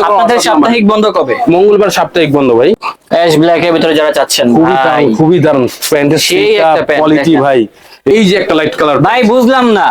আপনাদের সাপ্তাহিক বন্ধ কবে? মঙ্গলবার সাপ্তাহিক বন্ধ ভাই। অ্যাশ ব্ল্যাক এর ভিতরে যারা চাচ্ছেন খুবই দারুণ প্যান্টের কোয়ালিটি ভাই। এই যে একটা লাইট কালার ভাই, বুঝলাম না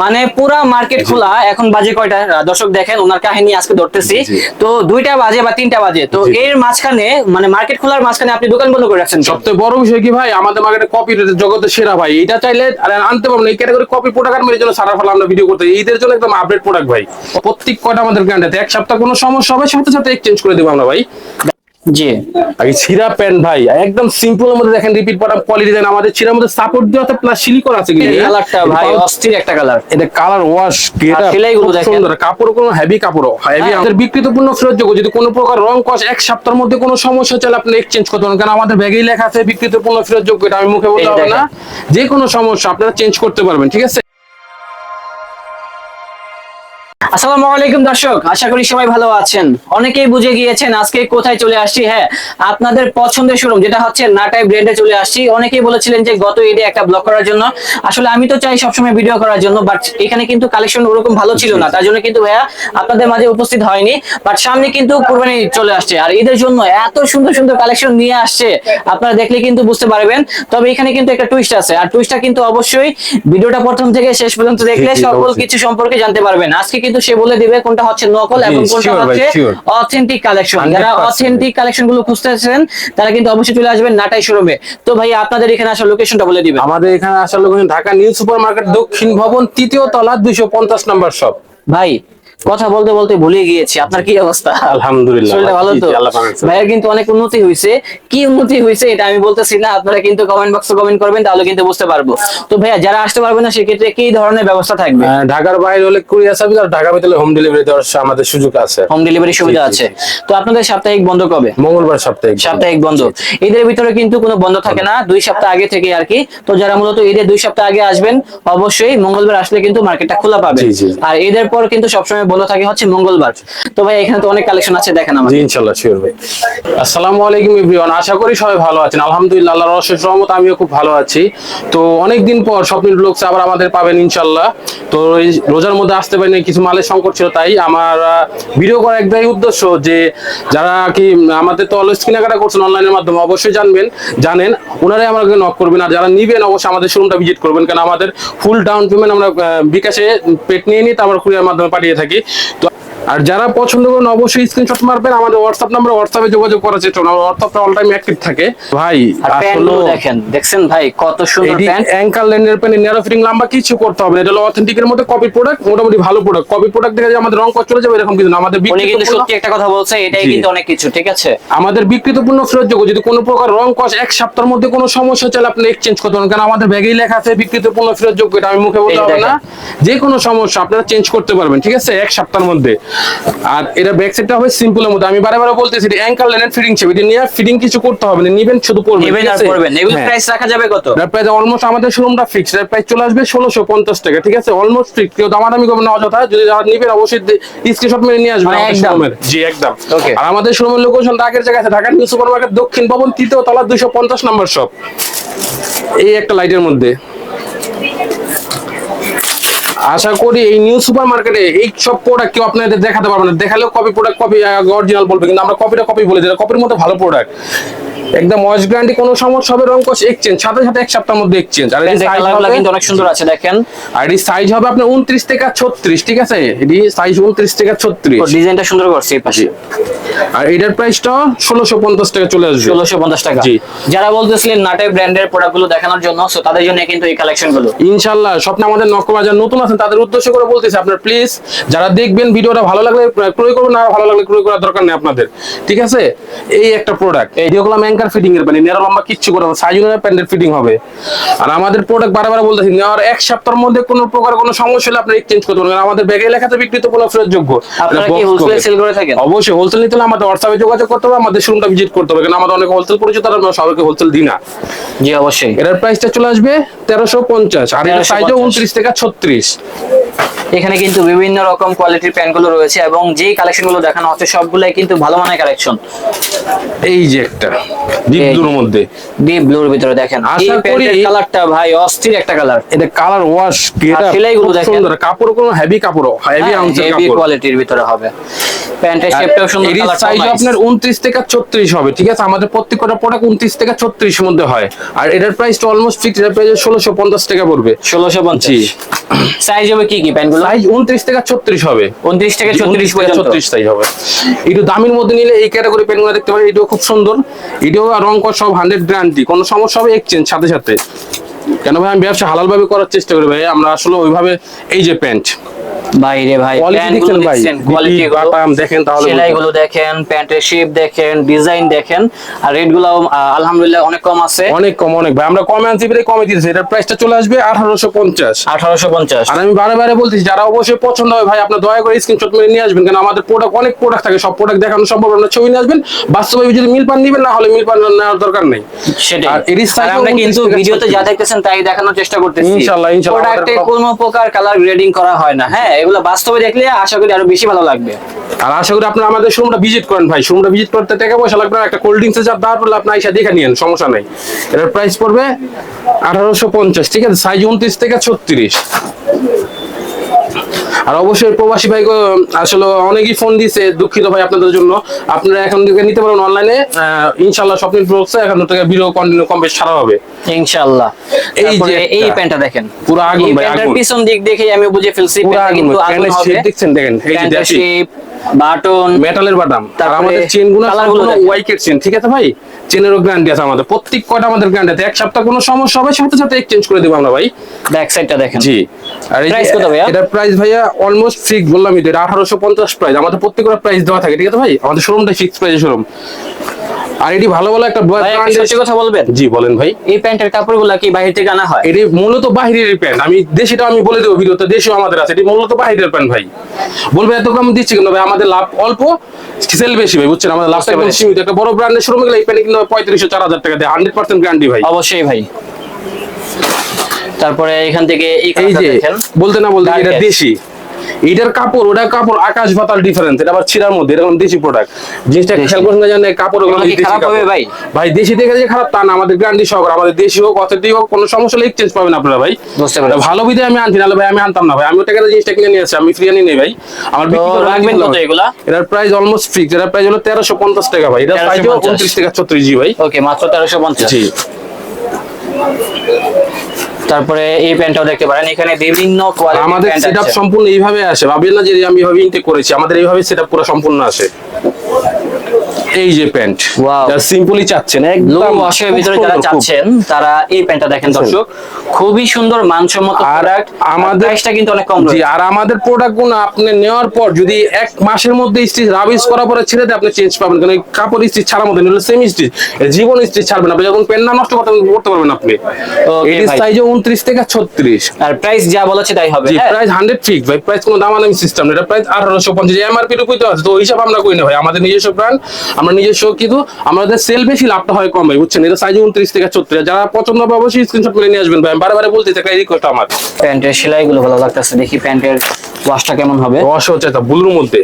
মানে পুরা মার্কেট খোলা, এখন বাজে কয়টা দর্শক দেখেন, ওনার কাহিনী আজকে ধরতেছি। তো 2টা বাজে বা 3টা বাজে, তো এর মাঝখানে মানে মার্কেট খোলার মাঝখানে আপনি দোকান বন্ধ করে রাখছেন। সবচেয়ে বড় বিষয় কি ভাই, আমাদের মার্কেটে কপি জগতে সেরা ভাই। এটা চাইলে আনতে পারবো না, এই ক্যাটাগরি কপি প্রোডাক্ট মেরে জন্য সারা ফেলা আমরা ভিডিও করতে, ঈদের জন্য একদম আপডেট প্রোডাক্ট ভাই। প্রত্যেক কয়টা আমাদের গ্যারান্টি, এক সপ্তাহ কোনো সমস্যা হবে সাথে সাথে এক্সচেঞ্জ করে দেবো আমরা ভাই। জি, আগে ছিরা প্যান্ট ভাই একদম সিম্পল এর মধ্যে দেখেন, রিপিট বটম কোয়ালিটি দেন, আমাদের ছিরার মধ্যে সাপোর্ট দেওয়া আছে প্লাস সিলিকন আছে। কি কালারটা ভাই অস্থির একটা কালার, এটা কালার ওয়াশ এটা সেলাইগুলো দেখেন সুন্দর, কাপড় কোনো হেভি কাপড় হেভি। আমাদের বিক্রিতপূর্ণ ফেরতযোগ্য, যদি কোনো প্রকার রং কস এক সপ্তাহের মধ্যে কোনো সমস্যা চলে আপনি এক্সচেঞ্জ করতে পারেন, কারণ আমাদের ব্যাগেই লেখা আছে বিক্রিতপূর্ণ ফেরতযোগ্য। এটা আমি মুখে বলতে হবে না, যে কোনো সমস্যা আপনারা চেঞ্জ করতে পারবেন, ঠিক আছে। আসসালামু আলাইকুম দর্শক, আশা করি সবাই ভালো আছেন। অনেকেই বুঝে গিয়েছেন আজকে কোথায় চলে আসছি। হ্যাঁ, আপনাদের পছন্দের শোরুম যেটা হচ্ছে নাটাই ব্র্যান্ডে চলে আসছি। অনেকেই বলেছিলেন যে গত ঈদে একটা ব্লগ করার জন্য, আসলে আমি তো চাই সবসময় ভিডিও করার জন্য, বাট এখানে কিন্তু কালেকশন ওরকম ভালো ছিল না, তার জন্য কিন্তু ভাইয়া আপনাদের মাঝে উপস্থিত হয়নি। বাট সামনে কিন্তু কুরবানি চলে আসছে, আর ঈদের জন্য এত সুন্দর সুন্দর কালেকশন নিয়ে আসছে, আপনারা দেখলে কিন্তু বুঝতে পারবেন। তবে এখানে কিন্তু একটা টুইস্ট আছে, আর টুইস্টটা কিন্তু অবশ্যই ভিডিওটা প্রথম থেকে শেষ পর্যন্ত দেখলে সকল কিছু সম্পর্কে জানতে পারবেন। আজকে কিন্তু সে বলে দিবে কোনটা হচ্ছে নকল এবং কোনটা হচ্ছে অথেন্টিক কালেকশন। যারা অথেন্টিক কালেকশন গুলো খুঁজতেছেন তারা কিন্তু অবশ্যই চলে আসবেন নাটাই শোরুমে। তো ভাই, আপনাদের এখানে আসার লোকেশনটা বলে দিবেন। আমাদের এখানে আসার location Dhaka new super market দক্ষিণ ভবন 3য় তলা 250 নম্বর শপ। ভাই, কথা বলতে বলতে ভুলে গিয়েছি, আপনার কি অবস্থা? আলহামদুলিল্লাহ, শরীরটা ভালো তো? ভাইয়ের কিন্তু অনেক উন্নতি হয়েছে। কি উন্নতি হয়েছে এটা আমি বলতেছি না, আপনারা কিন্তু কমেন্ট বক্সে কমেন্ট করবেন, তাহলে কিন্তু বুঝতে পারবো। তো ভাইয়া, যারা আসতে পারবে না সেক্ষেত্রে কি ধরনের ব্যবস্থা থাকবে? ঢাকার বাইরে হলে কুরিয়ার সার্ভিস, আর ঢাকার ভিতরে হোম ডেলিভারি দেওয়ার আমাদের সুযোগ আছে, হোম ডেলিভারি সুবিধা আছে। তো আপনাদের সাপ্তাহিক বন্ধ কবে? মঙ্গলবার সাপ্তাহিক বন্ধ। ঈদের ভিতরে কিন্তু কোনো বন্ধ থাকে না, 2 সপ্তাহ আগে থেকে আর কি। তো যারা মূলত ঈদের 2 সপ্তাহ আগে আসবেন, অবশ্যই মঙ্গলবার আসলে কিন্তু মার্কেটটা খোলা পাবেন। আর ঈদের পর কিন্তু সবসময় বন্ধ থাকে হচ্ছে মঙ্গলবার। তো ভাই, এখানে তো অনেক কালেকশন আছে, দেখেন আমাদের। জি ইনশাআল্লাহ, শিওর ভাই। আসসালামু আলাইকুম এভরিওয়ান, আশা করি সবাই ভালো আছেন। আলহামদুলিল্লাহ, আল্লাহর অশেষ রহমত আমিও খুব ভালো আছি। তো অনেকদিন পর স্বপ্নের ব্লগস আবার আমাদের পাবেন ইনশাআল্লাহ। তো এই রোজার মধ্যে আসতে পারিনি, কিছু মালের সংকট ছিল, তাই আমার ভিডিও করার একটাই উদ্দেশ্য যে যারা কি আমাদের তো অলওয়েজ কেনাকাটা করছেন অনলাইনের মাধ্যমে, অবশ্যই জানেন ওনারাই আমাকে নক করবেন। আর যারা নিবেন অবশ্যই আমাদের শোরুমটা ভিজিট করবেন, কারণ আমাদের ফুল ডাউন পেমেন্ট আমরা বিকাশে পেড নিয়ে নিই, তারপর কুরিয়ার মাধ্যমে পাঠিয়ে থাকি। তো আর যারা পছন্দ করেন অবশ্যই স্ক্রিনশট মারবেন, আমাদের হোয়াটসঅ্যাপ নাম্বার, হোয়াটসঅ্যাপে যোগাযোগ করার চেষ্টা করুন। হোয়াটসঅ্যাপটা অল টাইম অ্যাক্টিভ থাকে ভাই। আসলে দেখেন ভাই, কত সুন্দর প্যান্ট, অ্যাঙ্কেল লেনের প্যান্ট, ন্যারো ফিটিং, লম্বা কিছু করতে হবে না। এটা হলো অথেন্টিকের মধ্যে কপি প্রোডাক্ট, মোটামুটি ভালো প্রোডাক্ট। কপি প্রোডাক্ট দেখে যে আমাদের রং কষ্ট চলে যাবে এরকম কিছু না। আমাদের উনি কিন্তু সত্যি একটা কথা বলছে, এটাই কিন্তু অনেক কিছু, ঠিক আছে। আমাদের বিক্রিতপূর্ণ ফেরতযোগ্য, যদি কোনো প্রকার রং কস এক সপ্তাহের মধ্যে কোনো সমস্যা চলে আপনি এক্সচেঞ্জ করতে পারেন, কারণ আমাদের ব্যাগেই লেখা আছে বিক্রিতপূর্ণ ফেরতযোগ্য। এটা আমি মুখে বলতে হবে না, যে কোনো সমস্যা আপনারা চেঞ্জ করতে পারবেন, ঠিক আছে, এক সপ্তাহের মধ্যে। আর এটা ব্যাক সাইডটা হবে সিম্পলের মধ্যে, আমি বারে বলতেছি এটা অ্যাঙ্কেল লেনের ফিটিং ছিল, এটা নিয়ে ফিটিং কিছু করতে হবে না, নিবেন শুধু পরবেন, নেবেন আর পরবেন। এগুলো প্রাইস রাখা যাবে কত? এর প্রাইস অলমোস্ট আমাদের শোরুমটা ফিক্সড, এর প্রাইস চলে আসবে 1650 টাকা, ঠিক আছে, অলমোস্ট ফিক্সড। কেউ দামাদামি করবেন না অযথা, যদি যারা নিবেন অবশ্যই স্ক্রিনশট মেরে নিয়ে আসবেন আমাদের শোরুমের। জি একদম। আর আমাদের শোরুমের লোকেশন ঢাকার জায়গা আছে, ঢাকা নিউ সুপার মার্কেট দক্ষিণ ভবন 3য় তলা 250 নম্বর শপ। এই একটা লাইটের মধ্যে আশা করি এই নিউ সুপার মার্কেটে এই সব প্রোডাক্ট কেউ আপনাদের দেখাতে পারবে না। দেখালেও কপি প্রোডাক্ট, কপি অরিজিনাল বলবে, কিন্তু আমরা কপিটা কপি বলে দিই, কপির মধ্যে ভালো প্রোডাক্ট, একদম ওয়াশ গ্যারান্টি, কোনো সমস্যা হবে রং কস এক্সচেঞ্জ সাথে সাথে এক সপ্তাহের মধ্যে এক্সচেঞ্জ। আর এই সাইজগুলো কিন্তু অনেক সুন্দর আছে, দেখেন। আর এই সাইজ হবে আপনার 29 থেকে 36, ঠিক আছে, এটি সাইজ 29 থেকে 36। ডিজাইনটা সুন্দর করছে এই পাশে। আর এটার প্রাইসটা 1650 টাকা চলে আসবে। 1650 টাকা। জি। যারা বলতেছিলেন নাটাই ব্র্যান্ডের প্রোডাক্টগুলো দেখানোর জন্য, সো তাদের জন্য কিন্তু এই কালেকশনগুলো ইনশাআল্লাহ স্বপ্নে আমাদের নকবা যারা নতুন আছেন তাদের উদ্দেশ্য করে বলতেছি, আপনারা প্লিজ যারা দেখবেন ভিডিওটা ভালো লাগলে ক্রয় করবেন, আর ভালো লাগলে ক্রয় করার দরকার নেই আপনাদের, ঠিক আছে। এই একটা প্রোডাক্ট, এই যেগুলো অ্যাঙ্কার ফিটিং এর মানে নেড়া লম্বা কিচ্ছু করবে, সাইজ অনুযায়ী প্যান্টের ফিটিং হবে। আর আমাদের প্রোডাক্ট বারবার বলতেছি, নেওয়ার এক সপ্তাহের মধ্যে কোনো প্রকার কোনো সমস্যা হলে আপনি এক্সচেঞ্জ করতে পারবেন। আমাদের ব্যাগে লেখাতে বিক্রিতপূর্ণ ফেরতযোগ্য। আপনারা কি হোলসেল সেল করে থাকেন? অবশ্যই হোলসেল নিতে হলে আমাদের হোয়াটসঅ্যাপে যোগাযোগ করতে হবে, আমাদের শোরুমটা ভিজিট করতে হবে, কারণ আমাদের অনেক হোলসেল পরিচিত, আর আমরা সবাইকে হোলসেল দিই না। জি অবশ্যই। এটার প্রাইসটা চলে আসবে 1350, আর এর সাইজও 29 থেকে 36। এখানে কিন্তু বিভিন্ন রকম কোয়ালিটির প্যান্টগুলো রয়েছে, এবং যেই কালেকশনগুলো দেখানো হচ্ছে সবগুলাই কিন্তু ভালো মানের কালেকশন। এই যে একটা ডিপ ব্লুর মধ্যে, ডিপ ব্লুর ভিতরে দেখেন, আশা করি কালারটা ভাই অস্থির একটা কালার। এটা কালার ওয়াশ, এটা সেলাইগুলো দেখেন, সুন্দর, কাপড় কোনো হেভি কাপড়, হেভি আউন্সের কাপড়, হেভি কোয়ালিটির ভিতরে হবে। প্যান্টের শেপটাও সুন্দর, এর কালারটাও সাইজ নাইস। আপনার 29 থেকে 34 হবে, ঠিক আছে? আমাদের প্রত্যেকটা প্রোডাক্ট 29 থেকে 34 এর মধ্যে হয়। আর এটার প্রাইসটা অলমোস্ট ফিক্সড, এর প্রাইস 1650 টাকা পড়বে। 1650। সাইজ হবে কি কি প্যান্টগুলো? সাইজ 29 থেকে 34 হবে। 29 থেকে 34 পর্যন্ত 34 সাইজ হবে। একটু দামের মধ্যে নিলে এই ক্যাটাগরি প্যান্টগুলো দেখতে পারেন, এটাও খুব সুন্দর। এটাও রং কর সব 100 গ্যারান্টি, কোনো সমস্যা হবে এক্সচেঞ্জ সাথে সাথে। কেন ভাই আমি ব্যবসা হালাল ভাবে করার চেষ্টা করি ভাই, আমরা আসলে ওইভাবে। এই যে প্যান্ট বাইরে ভাই, কোয়ালিটি প্যান্টগুলো দেখেন ভাই, দেখছেন, কোয়ালিটি বাটাম দেখেন তাহলে সেলাইগুলো দেখেন, প্যান্টের শেপ দেখেন, ডিজাইন দেখেন, আর রেটগুলো আলহামদুলিল্লাহ অনেক কম আছে। অনেক কম, অনেক ভাই। আমরা কমে আনছি বলে কমে দিতেছি। এটার প্রাইসটা চলে আসবে 1850। 1850। আর আমি বারে বারে বলতেছি, যারা অবশ্যই পছন্দ হয় ভাই, আপনার দয়া করে স্ক্রিনশট মেরে নিয়ে আসবেন। কারণ আমাদের প্রোডাক্ট অনেক প্রোডাক্ট থাকে, সব প্রোডাক্ট দেখানো সম্ভব, আপনার ছবি নিয়ে আসবেন। বাস্তবে যদি মিল পান নিবেন, না হলে মিল পান নেওয়ার দরকার নেই। সেটাই। আর এর আর সাইজ আমরা কিন্তু ভিডিওতে যা দেখতেছেন তাই দেখানোর চেষ্টা করতেছি। ইনশাআল্লাহ, ইনশাআল্লাহ। প্রোডাক্টে কোনো প্রকার কালার গ্রেডিং করা হয় না। হ্যাঁ, এগুলো বাস্তবে দেখলে আশা করি আরো বেশি ভালো লাগবে। আর আশা করি আপনারা আমাদের শোরুমটা ভিজিট করেন ভাই। শোরুমটা ভিজিট করতে টাকা পয়সা লাগবে না, একটা কোল্ড ড্রিঙ্কসের চাপ দেওয়ার পর আপনি আইসা দেখে নিয়েন, সমস্যা নাই। এর প্রাইস পড়বে 1850, ঠিক আছে? সাইজ 29 থেকে 36। আর অবশ্যই প্রবাসী ভাই আসলে অনেকেই ফোন দিয়েছে, দুঃখিত ভাই আপনাদের জন্য। আপনারা এখন থেকে নিতে পারেন অনলাইনে, ইনশাআল্লাহ স্বপ্নিল ব্লগসে এখন থেকে ভিডিও কন্টিনিউ কম বেশ ছাড়া হবে ইনশাআল্লাহ। এই যে এই প্যান্টটা দেখেন, পুরো আগুন এই ভাই, প্যান্টের আগুন। পিছন দিক দেখে আমি বুঝে ফেলছি পুরো প্যান্টটা আগুন, কিন্তু আগুন প্যান্টের হবে। শেপ দেখছেন, দেখেন এই যে প্যান্টের দেখেন শেপ, বাটন, মেটালের বাটাম। আর তারপরে আমাদের চেনগুলো কালারগুলো সম্পূর্ণ দেখেন। ওয়াইকের চেন, ঠিক আছে ভাই? চেনেরও গ্যারান্টি আছে আমাদের, প্রত্যেক কয়টা আমাদের গ্যারান্টি আছে। এক সপ্তাহ কোনো সমস্যা হবে সাথে সাথে এক্সচেঞ্জ করে দেবো আমরা ভাই। ব্যাক সাইডটা দেখেন। জি। আর এই Price কত ভাইয়া? এটার প্রাইস ভাইয়া অলমোস্ট ফিক্স, বললাম এটা 1850 প্রাইস। আমাদের প্রত্যেকটা প্রাইস দেওয়া থাকে, ঠিক আছে ভাই? আমাদের শোরুমটা ফিক্স প্রাইসে শোরুম। আর এটি ভালো ভালো একটা ভাই, একটা সত্যি কথা বলবেন? জি বলেন ভাই। এই প্যান্টের কাপড়গুলো কি বাইরে থেকে আনা হয়? এটি মূলত বাহিরের প্যান্ট। আমি দেশিটা আমি বলে দেবো ভিডিওতে, দেশিও আমাদের আছে। এটি মূলত বাহিরের প্যান্ট ভাই। বলবে এত কম দিচ্ছি কিন্তু ভাই, আমাদের লাভ অল্প, সেল বেশি ভাই, বুঝছেন? আমাদের লাভটা একদম সীমিত। একটা বড় ব্র্যান্ডের শোরুমে গেলে এই প্যান্ট কিন্তু 3500-4000 টাকা দেয়, 100% গ্যারান্টি ভাই। অবশ্যই ভাই। তারপরে এখান থেকে এই এই কালারটা যে দেখেন, বলতে না বলতে এটা Dark দেশি। এটার কাপড়, ওটার কাপড় আকাশ পাতাল ডিফারেন্স। এটা আবার ছিড়ার মধ্যে, এরকম দেশি প্রোডাক্ট। জিনিসটা খেয়াল করছেন না, জানেন কাপড় এগুলো কি খারাপ হবে ভাই? ভাই দেশি দেখে যে খারাপ তা না, আমাদের গ্যারান্টি সহকারে। আমাদের দেশি হোক অথেন্টিক হোক, কোনো সমস্যা হলে এক্সচেঞ্জ পাবেন আপনারা ভাই। বুঝতে পারছি। ভালো বিধে আমি আনছি, নাহলে ভাই আমি আনতাম না ভাই। আমি ওটা জিনিসটা কিনে নিয়ে আসছি, আমি ফ্রি আনি নেই ভাই। আমার বিক্রি করে রাখবেন কত এগুলা? এটার প্রাইস অলমোস্ট ফিক্স। এটার প্রাইস হলো 1350 টাকা ভাই। এটা সাইজ 29 থেকে 34। জি ভাই। ওকে, মাত্র 1350। জি। তারপরে এই প্যান্টটাও দেখতে পারেন, এখানে বিভিন্ন কোয়ালিটির আমাদের প্যান্ট সেটআপ আছে। সম্পূর্ণ এইভাবে আসে, ভাবেন না যে আমি এইভাবে ইনটেক করেছি। আমাদের এইভাবে সেটআপ পুরো সম্পূর্ণ আসে। এই যে প্যান্ট, Wow. যারা সিম্পলি চাচ্ছেন লো একদম ওয়াশের ভিতরে যারা চাচ্ছেন তারা এই প্যান্টটা দেখেন দর্শক, খুবই সুন্দর মানসম্মত আর প্রোডাক্ট। আমাদের প্রাইসটা কিন্তু অনেক কম জি, রয়েছে। আর আমাদের প্রোডাক্ট গুলো আপনি নেওয়ার পর যদি এক মাসের মধ্যে স্টিচ রাবিশ করার পরে ছেড়ে দেয়, আপনি চেঞ্জ পাবেন। কারণ এই কাপড় স্টিচ ছাড়ার মধ্যে নিলে সেম স্টিচ, জীবন স্টিচ ছাড়বেন। আপনি যখন প্যান্ট না নষ্ট করতে পারবেন আপনি। Okay, এর ভাই। সাইজ 29 থেকে 36। আর প্রাইস যা বলেছে তাই হবে। জি, হ্যাঁ? প্রাইস 100 ফিক্স ভাই। প্রাইস কোনো দামাদামি সিস্টেম না। এটা প্রাইস 1850। এমআরপি এর উপরে তো আছে, তো ওই হিসাব আমরা করি না ভাই। আমাদের নিজস্ব ব্র্যান্ড, আমরা নিজস্ব, কিন্তু আমাদের সেল বেশি, লাভটা হয় কম ভাই, বুঝছেন? এটা সাইজ 29 থেকে 36। যারা পছন্দ হবে অবশ্যই স্ক্রিনশট করে নিয়ে আসবেন ভাই। আমি বারে বলতেছি, একটা রিকোয়েস্ট আমার। প্যান্টের সেলাইগুলো ভালো লাগতেছে, দেখি প্যান্টের ওয়াশটা কেমন হবে। অবশ্যই হচ্ছে এটা ব্লুর মধ্যে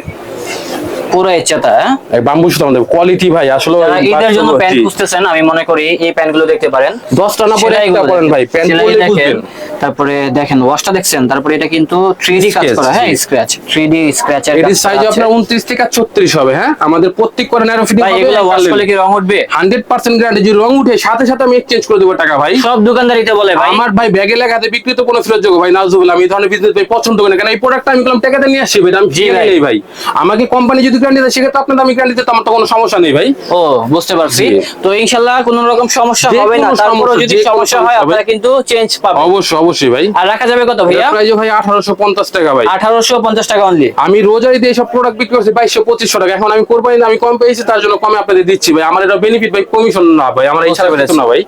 পুরো ইচ্ছাটা। এই বাম্বু সুতা আমাদের কোয়ালিটি ভাই আসলে। যারা ঈদের জন্য প্যান্ট জি। খুঁজতেছেন, আমি মনে করি এই প্যান্টগুলো দেখতে পারেন। 10টা না পরে একটা সেলাইগুলো পরেন ভাই, দেখেন, প্যান্ট সেলাই পরলে দেখেন। বুঝবেন। তারপরে দেখেন ওয়াশটা দেখছেন, তারপরে এটা কিন্তু 3D কাজ Scratch, করা। হ্যাঁ, জি। স্ক্র্যাচ, 3D স্ক্র্যাচের এর কাজ সাইজ করা আছে। আপনার 29 থেকে 34 হবে। হ্যাঁ, আমাদের প্রত্যেক করে ন্যারো ফিটিং ভাই হবে। এগুলো ওয়াশ করলে কি রং উঠবে? 100% গ্যারান্টি। যদি রং উঠে সাথে সাথে আমি এক্সচেঞ্জ করে দেবো টাকা ভাই। সব দোকানদারিতে বলে ভাই। আমার ভাই ব্যাগে লাগাতে বিক্রিত কোনো ফেরতযোগ্য ভাই নাজুবুল। আমি এই ধরনের বিজনেস ভাই পছন্দ করি না, কারণ এই প্রোডাক্টটা আমি বললাম টাকাতে নিয়ে আসি ভাই, আমি জি ভাই। নেই ভাই। আমাকে কোম্পানি যদি গ্যারান্টি দেয়, সেক্ষেত্রে আপনাদের আমি গ্যারান্টি দিতে আমার তো কোনো সমস্যা নেই ভাই। ও, বুঝতে পারছি। জি। তো ইনশাআল্লাহ কোনো রকম সমস্যা যে হবে না। কোনো তারপরে সমস্যা, যদি যে কোনো সমস্যা হয় সমস্যা আপনারা ভাই। কিন্তু চেঞ্জ পাবেন। অবশ্যই অবশ্যই ভাই। আর রাখা যাবে কত ভাইয়া? প্রাইস ভাই 1850 টাকা ভাই। 1850 টাকা অনলি। আমি রোজারিতে এইসব প্রোডাক্ট বিক্রি করছি 2200-2500 টাকা। এখন আমি কোরবানি আমি কম পেয়েছি, তার জন্য কমে আপনাদের দিচ্ছি ভাই। আমার এটা বেনিফিট ভাই, কমিশন না ভাই। আমার এই ছাড়া কিছু না ভাই।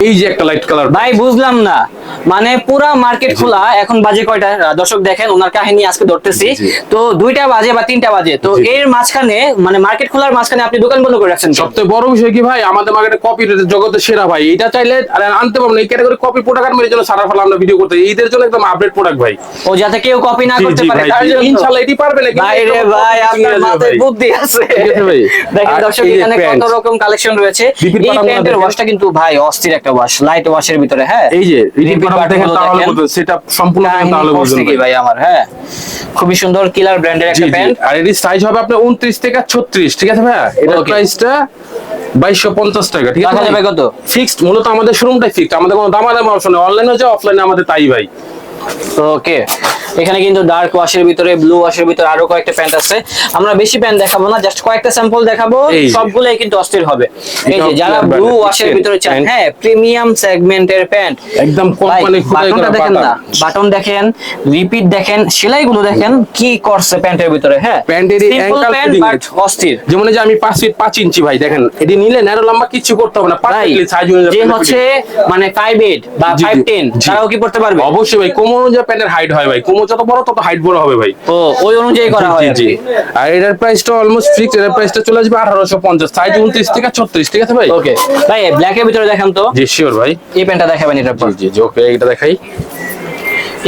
এই যে একটা লাইট কালার ভাই বুঝলাম না, মানে পুরা মার্কেট খোলা, এখন বাজে কয়টা দর্শক দেখেন, ওনার কাহিনী আজকে ধরতেছি। জি। তো 2টা বাজে বা 3টা বাজে, তো জি। এর মাঝখানে মানে মার্কেট খোলার মাঝখানে আপনি দোকান বন্ধ করে রাখছেন কেন? সবচেয়ে বড় বিষয় কি ভাই, আমাদের মার্কেটে কপি জগতের সেরা ভাই। এটা চাইলে আর আনতে পারবো না। এই ক্যাটাগরি কপি প্রোডাক্ট মেরে জন্য সারা ফেলা আমরা ভিডিও করতে, ঈদের জন্য একদম আপডেট প্রোডাক্ট ভাই। ও যাতে কেউ কপি না জি, করতে জি পারে ভাই, তার জি। জন্য। ইনশাআল্লাহ এটি পারবে না, কিন্তু ভাই রে এটা ভাই, copy আপনার নিয়ে আসবে মাথায় ভাই। বুদ্ধি আছে। ঠিক আছে ভাই। দেখেন আর দর্শক, এই যে এখানে কত pants। রকম কালেকশন রয়েছে। বিপির এই পাতাগুলো প্যান্টের দেখেন। ওয়াশটা কিন্তু ভাই অস্থির একটা একটা ওয়াশ, লাইট ওয়াশের ভিতরে। হ্যাঁ, এই যে রিপিট Repeat করা দেখেন button গুলো তাহলে দেখেন। বুঝবেন, সেটা সম্পূর্ণ দেখেন তাহলে কাহিনী বুঝবেন করছে কি ভাই। ভাই আমার। হ্যাঁ, খুবই সুন্দর কিলার ব্র্যান্ডের জি একটা জি, প্যান্ট। আর এর সাইজ হবে আপনার 29 থেকে 36, ঠিক আছে ভাইয়া? এটার Okay. প্রাইসটা 2250 টাকা, ঠিক আছে রাখা যাবে কত? ফিক্সড, মূলত আমাদের শোরুমটাই ফিক্সড, আমাদের কোনো দামাদামি অপশন নেই, অনলাইনে যা অফলাইনে আমাদের তাই ভাই। ওকে, এখানে কিন্তু ডার্ক ওয়াশের ভিতরে, ব্লু ওয়াশের ভিতরে আরো কয়েকটা প্যান্ট আছে। আমরা বেশি প্যান্ট দেখাবো না, জাস্ট কয়েকটা স্যাম্পল দেখাবো, এই যে। সবগুলাই কিন্তু অস্থির হবে। এই যে এটা যারা clear ব্লু brand, ওয়াশের দেখছেন? ভিতরে চান, Pant। হ্যাঁ, প্রিমিয়াম সেগমেন্টের প্যান্ট, একদম কোম্পানি খুদাই বাটনটা করা দেখেন না, বাটন। বাটন দেখেন, রিপিট দেখেন, সেলাইগুলো দেখেন কি করছে প্যান্টের ভিতরে। হ্যাঁ, প্যান্টের এই simple ankle pant fitting but এর। অস্থির। যেমন এই যে আমি 5 ফিট 5 ইঞ্চি ভাই, দেখেন এটি নিলে ন্যারো লম্বা কিচ্ছু করতে হবে না, ভাই, পারফেক্টলি সাইজ অনুযায়ী যে pant হচ্ছে মানে 5'8" বা জি, জি, 5'10" জি। তারাও কি পড়তে পারবে? অবশ্যই ভাই, কোমর অনুযায়ী প্যান্টের হাইট হয় ভাই, কোমর যত বড় তত হাইট বড় হবে ভাই। ও, ওই অনুযায়ী করা হয় জি আর জি, কি। আর এটার প্রাইসটা অলমোস্ট ফিক্স, এটার প্রাইসটা চলে আসবে 1850, সাইজ 29 থেকে 36, ঠিক আছে ভাই? ওকে ভাই, ব্ল্যাকের ভিতরে দেখেন তো, জি শিওর ভাই। এই প্যান্টটা দেখাবেন এটার পর। জি জি জি, ওকে এটা দেখাই।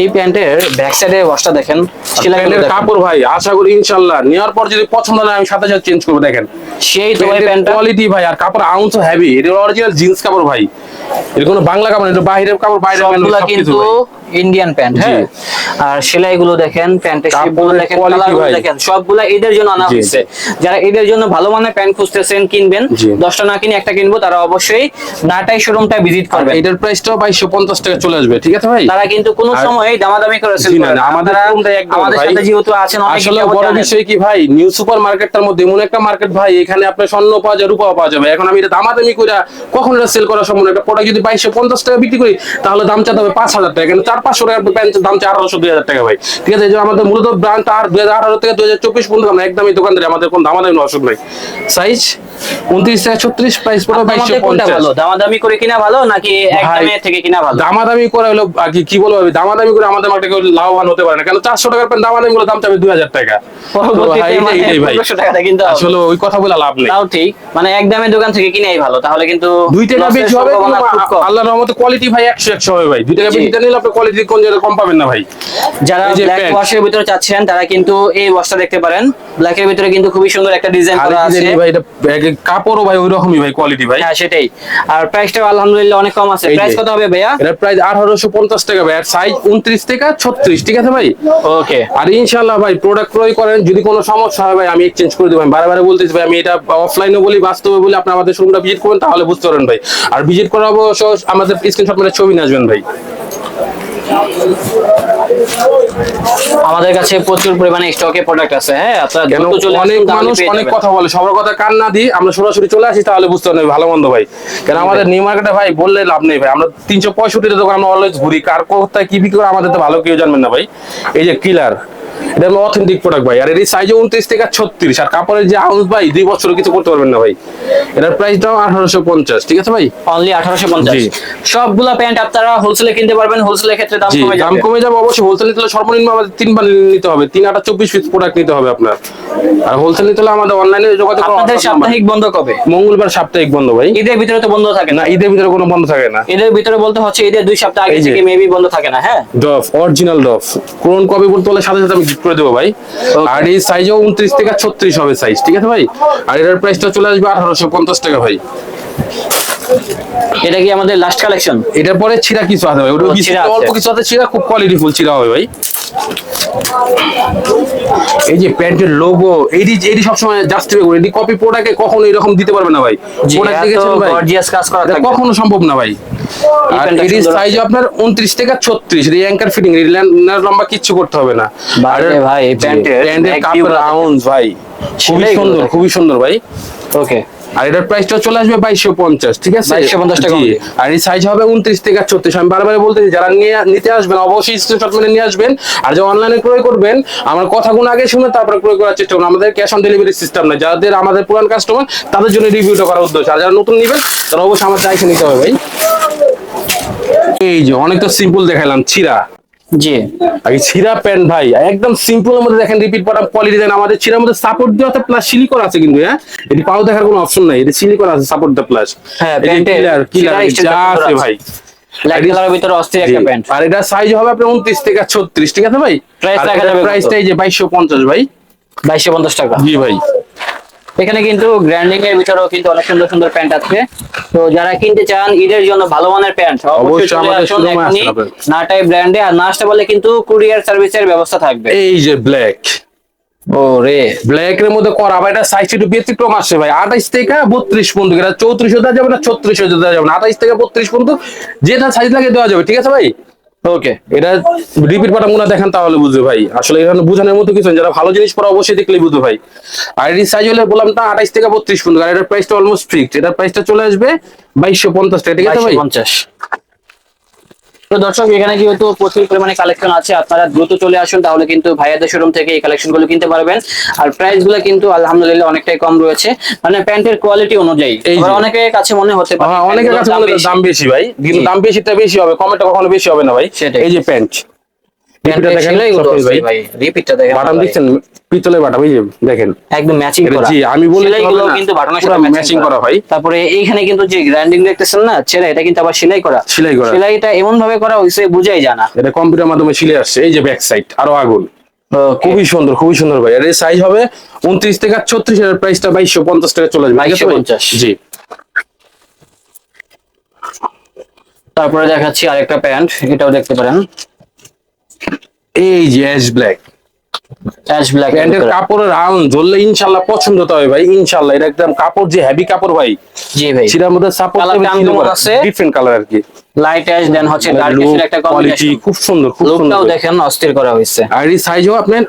এই প্যান্টের ব্যাক সাইডে ওয়াশটা দেখেন, সেলাইগুলো প্যান্টের দেখেন। কাপড় ভাই আশা করি ইনশাআল্লাহ নেওয়ার পর যদি পছন্দ না হয় আমি সাথে সাথে চেঞ্জ করবো। দেখেন সেই তো ভাই প্যান্টটা। কোয়ালিটি ভাই, আর কাপড় আউন্স হেভি, এটা অরিজিনাল জিন্স কাপড় ভাই, এর কোনো বাংলা কাপড় না, এটা বাইরের কাপড়, বাইরের সবগুলা কিন্তু ইন্ডিয়ান প্যান্ট। জি। হ্যাঁ, আর সেলাইগুলো দেখেন, প্যান্টের শেপগুলো কাপড়ের দেখেন, quality কালারগুলো ভাই। দেখেন, সবগুলা ঈদের জন্য আনা জি, হয়েছে। যারা ঈদের জন্য ভালো মানের প্যান্ট খুঁজতেছেন, কিনবেন, জি। 10টা না কিনে একটা কিনবো, তারা অবশ্যই নাটাই শোরুমটা ভিজিট করবেন। এটার প্রাইসটাও 2250 টাকা চলে আসবে, ঠিক আছে ভাই? তারা কিন্তু কোনো আর- সময় দামাদামি করে সেল জি না, করে না, না। আমাদের আপনারা শোরুমটা একদম আমাদের ভাই। সাথে যেহেতু আছেন অনেক আসলে যাবত বড় জানেন। বিষয় কি ভাই, নিউ সুপার মার্কেটটার মধ্যে এমন একটা মার্কেট ভাই, এখানে আপনার স্বর্ণ পাওয়া যায়, রূপা পাওয়া যাবে। এখন আমি এটা দামাদামি করে কখন এটা সেল করা সম্ভব না। একটা প্রোডাক্ট যদি 2250 টাকা বিক্রি করি, তাহলে দাম চাতে হবে 5000 টাকা, এখানে 400-500 টাকার প্যান্টের দাম 1800-2000 টাকা ভাই, ঠিক আছে? এই যে আমাদের মূলত ব্র্যান্ড আর 2018 থেকে 2024 পর্যন্ত আমরা একদমই দোকানদারি, আমাদের কোনো দামাদামি অসুখ নাই। সাইজ 29 থেকে 36, প্রাইস পড়বে আপনার মতে কোনটা 2250। ভালো, দামাদামি করে কিনা ভালো নাকি একদমে থেকে কিনা ভালো? দামাদামি করে হলো আর কি বলবো আমি, দামাদামি করে আমাদের মার্কেটে কেউ লাভবান হতে পারে না, কারণ 400 টাকার প্যান্ট দামাদামি করে দাম চাবে 2000 টাকা। তো পরবর্তীতে ভাই, মানে এটাই ভাই 1500 টাকাটা কিনতে হবে। আসলে ওই কথা বলে লাভ নেই। তাও ঠিক, মানে একদমে দোকান থেকে কিনাই ভালো, তাহলে কিন্তু 2 টাকা লসের বেশি হবে, সম্ভাবনা কিন্তু খুব কম। আল্লাহর রহমতে কোয়ালিটি ভাই 100 হবে ভাই। 2 টাকা জি। বেশি নিলে আপনি কোয়ালিটি কোন জায়গায় কম পাবেন না ভাই। যারা এই যে ব্ল্যাক প্যান্ট। ওয়াশের ভিতরে চাচ্ছেন, তারা কিন্তু এই ওয়াশটা দেখতে পারেন। ব্ল্যাকের ভিতরে কিন্তু খুবই সুন্দর একটা ডিজাইন আর করা কি আছে। জানি ভাই, এটা কাপড়ও ভাই ওই রকমই ভাই, কোয়ালিটি ভাই। হ্যাঁ, সেটাই। আর প্রাইসটাও আলহামদুলিল্লাহ অনেক কম আছে। এই যে। প্রাইস কত হবে ভাইয়া? এটার প্রাইস 1850 টাকা ভাই, আর সাইজ 29 থেকে 36, ঠিক আছে ভাই? ওকে, আর ইনশাআল্লাহ ভাই প্রোডাক্ট ক্রয় করেন, যদি কোনো সমস্যা হয় ভাই আমি এক্সচেঞ্জ করে দেব। আমি বারে বলতেছি ভাই, আমি এটা অফলাইনে বলি, বাস্তবে বলি, আপনি আমাদের শোরুমটা ভিজিট করবেন তাহলে বুঝতে পারবেন ভাই। আর ভিজিট করার অবশ্য আমাদের স্ক্রিনশট মানে ছবি নিয়ে আসবেন ভাই। আমাদের কাছে প্রচুর পরিমাণে স্টকে প্রোডাক্ট আছে। হ্যাঁ, আপনারা কেন দ্রুত চলে অনেক আসুন, তাহলে মানুষ পেয়ে অনেক যাবেন। কথা বলে, সবার কথা কান না দিই, আমরা সরাসরি চলে আসি তাহলে বুঝতে পারবেন ভালো মন্দ ভাই। কেন আমাদের নিউ মার্কেটে ভাই বললে লাভ নেই ভাই, আমরা 365 দোকান আমরা অলওয়েজ ঘুরি, কার কোথায় কি বিক্রি করে আমাদের তো ভালো কেউ জানবেন না ভাই। এই যে কিলার, এটা হলো অথেন্টিক প্রোডাক্ট ভাই, আর এর সাইজে 29 থেকে 36, আর কাপড়ের যে আউন্স ভাই 2 বছর কিছু করতে পারবেন না ভাই। এটার প্রাইসটাও 1850, ঠিক আছে ভাই? অনলি 1850। জি। সবগুলা প্যান্ট আপনারা হোলসেলে কিনতে পারবেন, হোলসেলের ক্ষেত্রে দাম জি, কমে দাম যাবে। কমে যাবে অবশ্যই। হোলসেল নিতে হলে সর্বনিম্ন আমাদের 3 বার নিতে হবে, 3 8 24 পিস প্রোডাক্ট নিতে হবে আপনার। আর হোলসেল নিতে হলে আমাদের অনলাইনে যোগাযোগ করুন। আপনাদের সাপ্তাহিক বন্ধ কবে? মঙ্গলবার সাপ্তাহিক বন্ধ ভাই। ঈদের ভিতরে তো বন্ধ থাকে না। না, ঈদের ভিতরে কোনো বন্ধ থাকে না। ঈদের ভিতরে বলতে হচ্ছে ঈদের 2 সপ্তাহ আগে এই যে। থেকে মেবি বন্ধ থাকে না। হ্যাঁ, ডফ, অরিজিনাল ডফ, কোন কবে বলতে বলে সাথে সাথে আমি গিফট করে দেবো ভাই। আর এই সাইজও 29 থেকে 36 হবে সাইজ, ঠিক আছে ভাই? আর এটার প্রাইসটা চলে আসবে 1850 টাকা ভাই। এটা কি আমাদের লাস্ট কালেকশন? এটার পরে ছিড়া কিছু আছে ভাই, ওটা ও, ছিঁড়া আছে। অল্প কিছু আছে ছিড়া, খুব কোয়ালিটিফুল ছিড়া হবে ভাই। এই যে প্যান্টের লোগো, এডি সবসময় জাস্টিফাই, এডি কপি প্রোডাক্টে কখনো এরকম দিতে পারবে না ভাই। জি, প্রোডাক্ট এত দেখেছেন ভাই, গর্জিয়াস কাজ করা এটা থাকবে। কখনো সম্ভব না ভাই। আর প্যান্টটা এডি সুন্দর সাইজ আছে। আপনার 29 থেকে 36, এই অ্যাঙ্কার ফিটিং, লম্বা কিচ্ছু করতে হবে না। বারে ভাই, এই প্যান্টের কাপড় রাউন্ড ভাই, খুবই সেটাই সুন্দর, বলতে। খুবই সুন্দর ভাই। ওকে, আর এটার প্রাইসটা চলে আসবে 2250, ঠিক আছে? 2250 টাকা জি। only। আর এই সাইজ হবে 29 থেকে 36। আমি বারবার বলতেছি, যারা নিতে আসবেন অবশ্যই স্ক্রিনশট মেরে নিয়ে আসবেন। আর যারা অনলাইনে ক্রয় করবেন, আমার কথাগুলো আগে শুনে তারপরে ক্রয় করার চেষ্টা করুন। আমাদের ক্যাশ অন ডেলিভারি সিস্টেম নাই, যাদের আমাদের পুরান কাস্টমার তাদের জন্য রিভিউটা করার উদ্দেশ্য। আর যারা নতুন নেবেন তারা অবশ্যই আমার চাইছে নিতে হবে ভাই। এই যে অনেকটা সিম্পল দেখাইলাম, ছিড়া। জি, আর এই ছিড়া প্যান্ট ভাই একদম সিম্পল এর মধ্যে দেখেন, রিপিট বাটন কোয়ালিটি দেন। আমাদের ছিড়ার মধ্যে সাপোর্ট দেওয়া আছে, প্লাস সিলিকন আছে কিন্তু। হ্যাঁ, এটি পাও দেখার কোনো অপশন নাই, এটি সিলিকন আছে, সাপোর্ট দেওয়া প্লাস। হ্যাঁ, এই যে প্যান্টের কিলার ছিঁড়া স্টিল যা সুন্দর আছে আছে। ভাই। ব্ল্যাক কালারের ভিতরে অস্থির একটা প্যান্ট। আর এটা সাইজ হবে আপনার 29 থেকে 36, ঠিক আছে ভাই? Price আর রাখা এটার যাবে কত? প্রাইসটা এই যে 2250 ভাই। 2250 টাকা। জি ভাই। এখানে কিন্তু গ্র্যান্ডিং এর ভিতরেও কিন্তু অনেক সুন্দর সুন্দর প্যান্ট আছে। তো যারা কিনতে চান ঈদের জন্য ভালো মানের প্যান্ট অবশ্যই অবশ্যই চলে আমাদের আসুন শোরুমে এখনই আসতে হবে। নাটাই ব্র্যান্ডে। আর না আসতে বলে কিন্তু কুরিয়ার সার্ভিসের ব্যবস্থা থাকবে। এই যে ব্ল্যাক, ও রে, ব্ল্যাক এর মধ্যে করা ভাই, এটা সাইজ একটু ব্যতিক্রম আসছে ভাই। 28 থেকে 32 পর্যন্ত, এটা 34 দেওয়া যাবে না, 36 দেওয়া যাবে না, 28 থেকে 32 পর্যন্ত যেটা সাইজ লাগে দেওয়া যাবে, ঠিক আছে ভাই। ওকে। এটা রিপিট পাটা মুনা দেখেন তাহলে বুঝবে ভাই, আসলে এখানে বোঝানোর মতো কিছু নেই, যারা ভালো জিনিস পরে অবশ্যই দেখলেই বুঝবে ভাই। আর এর সাইজ হলে বললাম না 28 থেকে 32 পর্যন্ত, আর এটার প্রাইসটা অলমোস্ট ফিক্সড, এটার প্রাইসটা চলে আসবে 2250 টাকা, ঠিক আছে ভাই। 2250। তো দর্শক এখানে যেহেতু প্রচুর পরিমাণে কালেকশন আছে, আপনারা দ্রুত চলে আসুন, তাহলে কিন্তু ভাইয়াদের শোরুম থেকে এই কালেকশন গুলো কিনতে পারবেন। আর প্রাইস গুলো কিন্তু আলহামদুলিল্লাহ অনেকটাই কম রয়েছে, মানে প্যান্টের কোয়ালিটি অনুযায়ী। এই যে। আবার অনেকের কাছে মনে হতে পারে হ্যাঁ, অনেকের কাছে মনে হয় দাম বেশি ভাই, কিন্তু জি। দাম বেশিটা বেশি হবে, কমেটা কখনো বেশি হবে না ভাই। সেটাই। এই যে প্যান্ট, রিপিটটা দেখেন ভাই, রিপিটটা দেখেন বাটাম ভাই। দেখছেন, পিতলের বাটাম, এই যে দেখেন একদম ম্যাচিং এটা, করা। জি আমি বলি সেলাইগুলো কিন্তু বাটনের সাথে ম্যাচিং করা ভাই। তারপরে এইখানে কিন্তু যে গ্রাইন্ডিং দেখতেছেন না ছেলে, এটা কিন্তু আবার সেলাই করা। সেলাই করা। সেলাইটা এমন ভাবে করা হইছে বুঝাই যায় না। এটা কম্পিউটার মাধ্যমে সিলে আসছে। এই যে ব্যাক সাইড আরো আগুন, খুবই সুন্দর, খুবই সুন্দর ভাই। এর সাইজ হবে 29 থেকে 36, এর প্রাইসটা 2250 টাকা চলে আসবে, ঠিক আছে ভাই? 2250 জি। তারপরে দেখাচ্ছি আরেকটা প্যান্ট, এটাও দেখতে পারেন। এই যে অ্যাশ ব্ল্যাক, অ্যাশ ব্ল্যাক প্যান্টের কাপড়ের আউন ধরলে ইনশাআল্লাহ পছন্দ তো হবে ভাই, ইনশাআল্লাহ। এটা একদম কাপড় যে হেভি কাপড় ভাই, জি ভাই। সেটার মধ্যে সাপোর্ট কালারটা আনকমন আছে, ডিফারেন্ট কালার আর কি, লাইট অ্যাশ দেন হচ্ছে ডার্ক অ্যাশের একটা কোয়ালিটি কম্বিনেশন। খুব সুন্দর, খুব সুন্দর। লুকটাও দেখেন অস্থির করা হয়েছে। আর এই সাইজও আপনার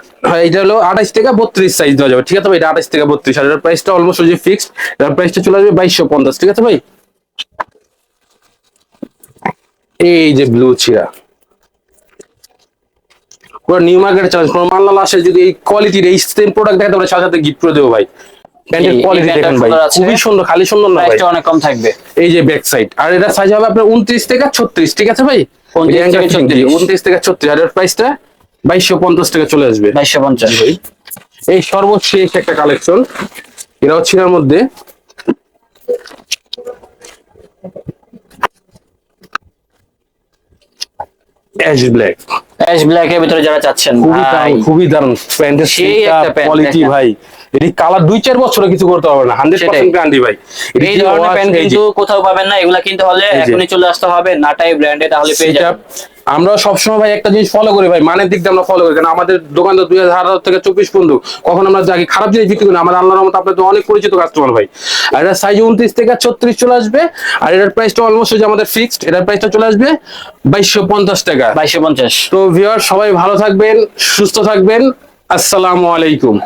এটা হলো 28 থেকে 32 সাইজ দেওয়া যাবে, ঠিক আছে ভাই? এটা 28 থেকে 32, আর এর প্রাইসটা অলমোস্ট যে ফিক্সড, এর প্রাইসটা চলে আসবে 2250, ঠিক আছে ভাই? এই যে ব্লু চিরা, পুরো নিউ মার্কেট চ্যালেঞ্জ, কোনো মাল্লাল আসে যদি এই কোয়ালিটির এই সেম প্রোডাক্ট দেখে তাহলে সাথে সাথে গিফট করে দেবো ভাই। প্যান্টের এই কোয়ালিটি প্যান্টটা দেখেন ভাই, সুন্দর আছে। খুবই সুন্দর, খালি সুন্দর না ভাই, প্রাইসটা অনেক কম থাকবে। এই যে ব্যাক সাইড, আর এটা সাইজ হবে আপনার 29 থেকে 36, ঠিক আছে ভাই? 29 থেকে 36 29 থেকে 36, আর এর প্রাইসটা 2250 টাকা চলে আসবে। 2250 ভাই এই সর্বশেষ একটা কালেকশন, এটা হচ্ছে এর মধ্যে অ্যাশ ব্ল্যাক, অ্যাশ ব্ল্যাক এর ভিতরে যারা চাচ্ছেন খুবই ভাই, দারুণ, খুবই দারুণ প্যান্টের সেই একটা প্যান্ট কোয়ালিটি দেখেন। ভাই। এটি কালার 2-4 বছরে কিছু করতে হবে না, 100% গ্যারান্টি ভাই। এটি এই যে ধরনের wash, প্যান্ট এই যে কিন্তু কোথাও পাবেন না, এগুলা কিনতে হলে এই যে। এখনই চলে আসতে হবে নাটাই ব্র্যান্ডে, তাহলে পেয়ে সেটা যাবেন। আমরা সবসময় ভাই একটা জিনিস ফলো করি ভাই, মানের দিক দিয়ে আমরা ফলো করি, কারণ আমাদের দোকান তো 2018 থেকে 24 পর্যন্ত কখন আমরা যাকে খারাপ জিনিস বিক্রি করি না, আমাদের আল্লাহর রহমতে আপনাদের অনেক পরিচিত কাস্টমার ভাই। আর এটার সাইজ 29 থেকে 36 চলে আসবে, আর এটার প্রাইসটা অলমোস্ট যে আমাদের ফিক্সড, এটার প্রাইসটা চলে আসবে 2250 টাকা। 2250। তো ভিউয়ার সবাই ভালো থাকবেন, সুস্থ থাকবেন, আসসালামু আলাইকুম।